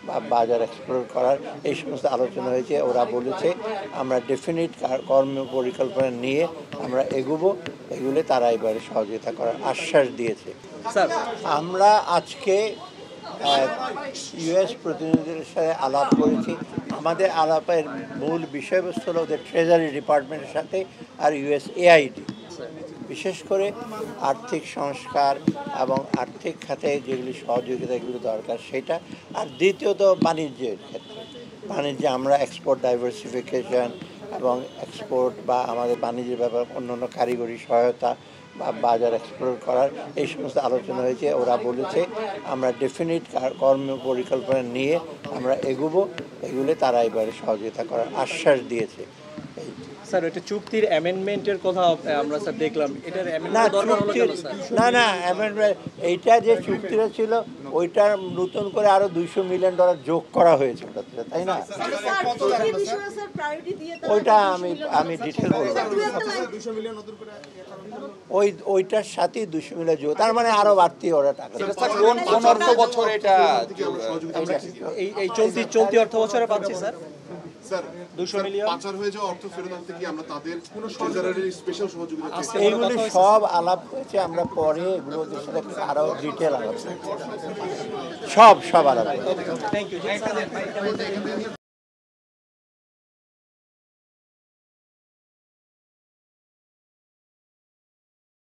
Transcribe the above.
বা বাজার এক্সপ্লোর করার এই সমস্ত আলোচনা হয়েছে। ওরা বলেছে আমরা ডেফিনিট কর্ম পরিকল্পনা নিয়ে আমরা এগুলে তারা এবারে সহযোগিতা করার আশ্বাস দিয়েছে। স্যার, আমরা আজকে ইউএস প্রতিনিধিদের সাথে আলাপ করেছি। আমাদের আলাপের মূল বিষয়বস্তু হলো ওদের ট্রেজারি ডিপার্টমেন্টের সাথে আর USAID, বিশেষ করে আর্থিক সংস্কার এবং আর্থিক খাতে যেগুলি সহযোগিতা এগুলো দরকার সেটা। আর দ্বিতীয়ত বাণিজ্যের ক্ষেত্রে বাণিজ্যে আমরা এক্সপোর্ট ডাইভার্সিফিকেশন এবং এক্সপোর্ট বা আমাদের বাণিজ্যের ব্যাপারে অন্যান্য কারিগরি সহায়তা বা বাজার এক্সপ্লোর করার এই সমস্ত আলোচনা হয়েছে। ওরা বলেছে আমরা ডেফিনিট কর্ম পরিকল্পনা নিয়ে আমরা এগুলে তারা এবারে সহযোগিতা করার আশ্বাস দিয়েছে। স্যার, এটা চুক্তির অ্যামেন্ডমেন্টের কথা আমরা স্যার দেখলাম, এটার না অ্যামেন্ডমেন্ট দরকার হলো কেন স্যার? না অ্যামেন্ডমেন্ট এইটা যে চুক্তিটা ছিল ওইটার নতুন করে আরো $200 মিলিয়ন যোগ করা হয়েছে ওটাতে, তাই না? ওইটা আমি ডিটেল বলবো। ওইটার সাথেই $200 মিলিয়ন যোগ, তার মানে আরো বাড়তি ওরা টাকা। কোন অর্থ বছর এটা এই চলতি অর্থ বছরে পাচ্ছি স্যার স্যার 200 মিলিয়ন পাচার হয়ে যাওয়া অর্থ ফেরত আনতে কি আমরা তাদের কোনো ট্রেজারারি স্পেশাল সহযোগিতা চাই? এইগুলি সব আলাপ হয়েছে, আমরা পরে এগুলোদের সাথে আরো ডিটেল আলাপ সব আলাপ। Thank you.